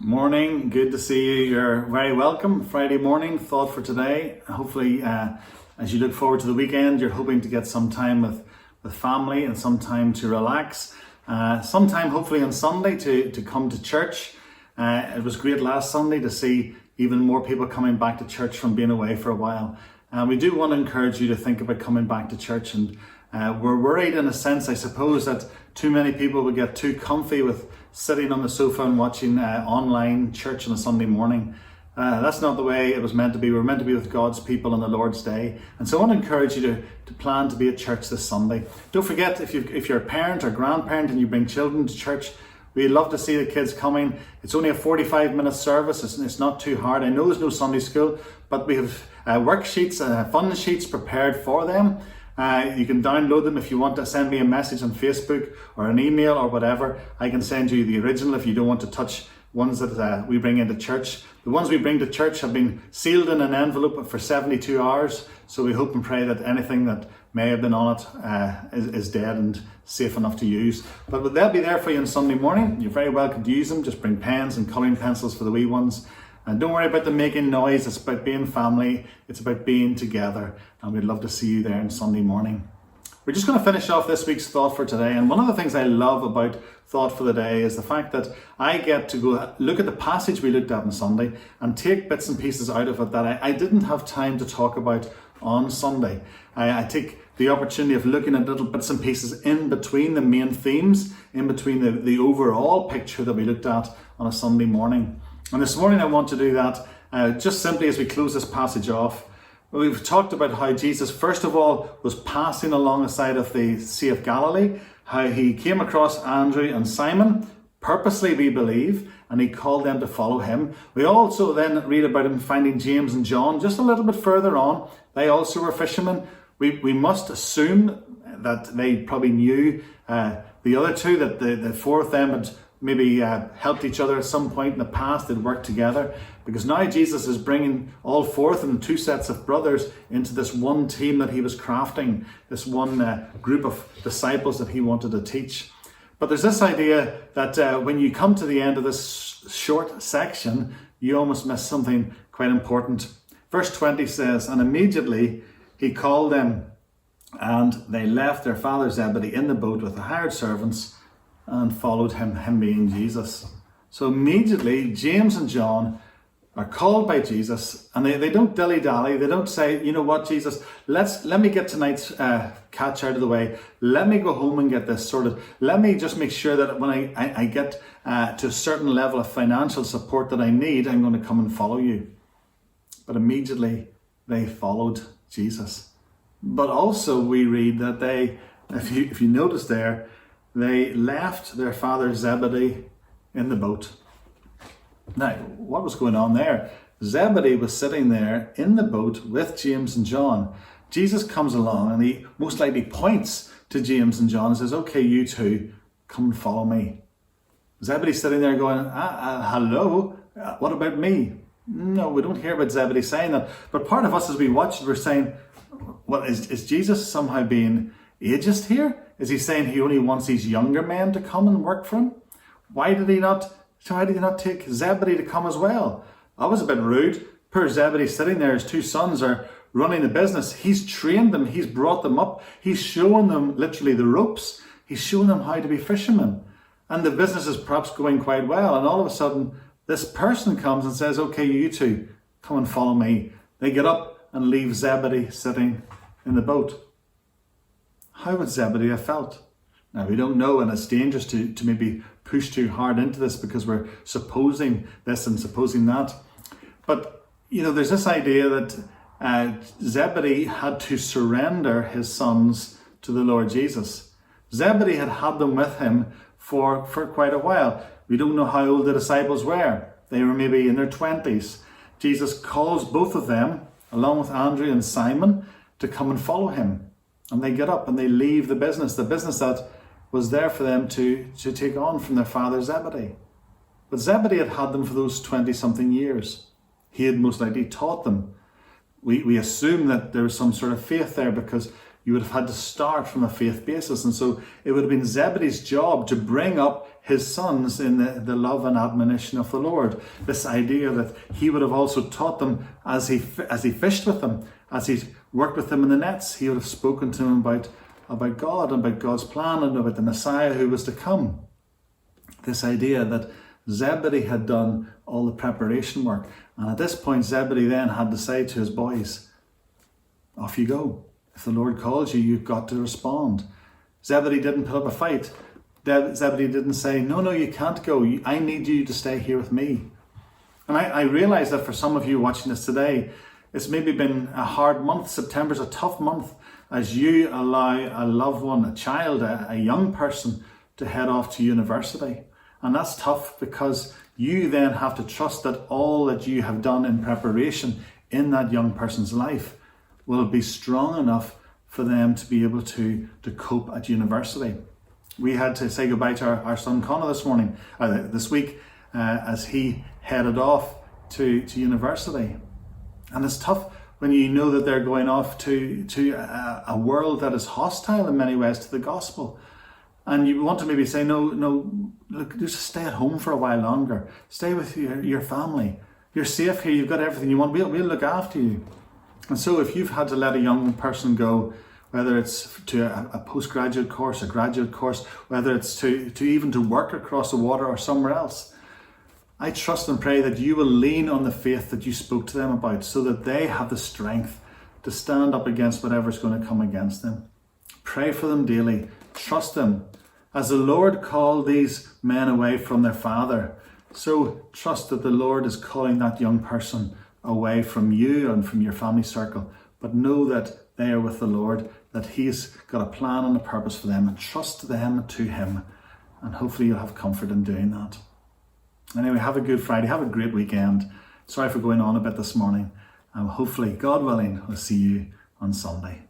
Morning, good to see you. You're very welcome. Friday morning, thought for today. Hopefully, as you look forward to the weekend, you're hoping to get some time with family and some time to relax. Some time hopefully on Sunday to come to church. It was great last Sunday to see even more people coming back to church from being away for a while. We do want to encourage you to think about coming back to church, and we're worried in a sense, I suppose, that too many people would get too comfy with sitting on the sofa and watching online church on a Sunday morning. That's not the way it was meant to be. We're meant to be with God's people on the Lord's Day. And so I want to encourage you to plan to be at church this Sunday. Don't forget, if you're a parent or grandparent and you bring children to church, we'd love to see the kids coming. It's only a 45-minute service. It's not too hard. I know there's no Sunday school, but we have worksheets, fun sheets prepared for them. You can download them if you want to send me a message on Facebook or an email or whatever. I can send you the original if you don't want to touch ones that we bring into church. The ones we bring to church have been sealed in an envelope for 72 hours. So we hope and pray that anything that may have been on it is dead and safe enough to use. But they'll be there for you on Sunday morning. You're very welcome to use them. Just bring pens and colouring pencils for the wee ones. And don't worry about them making noise. It's about being family. It's about being together. And we'd love to see you there on Sunday morning. We're just going to finish off this week's thought for today. And one of the things I love about thought for the day is the fact that I get to go look at the passage we looked at on Sunday and take bits and pieces out of it that I didn't have time to talk about on Sunday. I take the opportunity of looking at little bits and pieces in between the main themes, in between the overall picture that we looked at on a Sunday morning. And this morning I want to do that just simply as we close this passage off. We've talked about how Jesus, first of all, was passing along the side of the Sea of Galilee, how he came across Andrew and Simon, purposely we believe, and he called them to follow him. We also then read about him finding James and John just a little bit further on. They also were fishermen. We must assume that they probably knew the other two, that the four of them had maybe helped each other at some point in the past. They'd worked together, because now Jesus is bringing all four of them, two sets of brothers, into this one team that he was crafting, this one group of disciples that he wanted to teach. But there's this idea that when you come to the end of this short section, you almost miss something quite important. Verse 20 says, "And immediately he called them, and they left their father Zebedee in the boat with the hired servants and followed him being Jesus." So immediately James and John are called by Jesus, and they don't dilly-dally. They don't say, you know what, Jesus, let me get tonight's catch out of the way. Let me go home and get this sorted. Let me just make sure that when I get to a certain level of financial support that I need, I'm going to come and follow you. But immediately they followed Jesus. But also we read that they, if you notice there, they left their father Zebedee in the boat. Now, what was going on there? Zebedee was sitting there in the boat with James and John. Jesus comes along and he most likely points to James and John and says, "Okay, you two, come and follow me." Zebedee's sitting there going, hello, what about me? No, we don't hear about Zebedee saying that. But part of us as we watch it, we're saying, well, is Jesus somehow being ageist here? Is he saying he only wants these younger men to come and work for him? Why did he not take Zebedee to come as well? That was a bit rude. Poor Zebedee sitting there, his two sons are running the business. He's trained them, he's brought them up, he's showing them literally the ropes. He's showing them how to be fishermen. And the business is perhaps going quite well. And all of a sudden, this person comes and says, "Okay, you two, come and follow me." They get up and leave Zebedee sitting in the boat. How would Zebedee have felt? Now, we don't know, and it's dangerous to maybe push too hard into this because we're supposing this and supposing that. But, there's this idea that Zebedee had to surrender his sons to the Lord Jesus. Zebedee had them with him for quite a while. We don't know how old the disciples were. They were maybe in their 20s. Jesus calls both of them, along with Andrew and Simon, to come and follow him. And they get up and they leave the business that was there for them to take on from their father Zebedee. But Zebedee had them for those 20-something years. He had most likely taught them. We assume that there was some sort of faith there, because you would have had to start from a faith basis. And so it would have been Zebedee's job to bring up his sons in the love and admonition of the Lord. This idea that he would have also taught them as he fished with them, as he worked with them in the nets. He would have spoken to them about God and about God's plan and about the Messiah who was to come. This idea that Zebedee had done all the preparation work. And at this point, Zebedee then had to say to his boys, off you go. If the Lord calls you, you've got to respond. Zebedee didn't put up a fight. Zebedee didn't say, no, you can't go. I need you to stay here with me. And I realize that for some of you watching this today, it's maybe been a hard month. September's a tough month as you allow a loved one, a child, a young person to head off to university. And that's tough because you then have to trust that all that you have done in preparation in that young person's life will be strong enough for them to be able to cope at university. We had to say goodbye to our son Connor this week, as he headed off to university. And it's tough when you know that they're going off to a world that is hostile in many ways to the gospel. And you want to maybe say, no, look, just stay at home for a while longer. Stay with your family. You're safe here. You've got everything you want. We'll look after you. And so if you've had to let a young person go, whether it's to a postgraduate course, a graduate course, whether it's to even to work across the water or somewhere else, I trust and pray that you will lean on the faith that you spoke to them about so that they have the strength to stand up against whatever's going to come against them. Pray for them daily. Trust them. As the Lord called these men away from their father, so trust that the Lord is calling that young person away from you and from your family circle. But know that they are with the Lord, that He's got a plan and a purpose for them, and trust them to Him. And hopefully you'll have comfort in doing that. Anyway, have a good Friday. Have a great weekend. Sorry for going on a bit this morning. Hopefully, God willing, we'll see you on Sunday.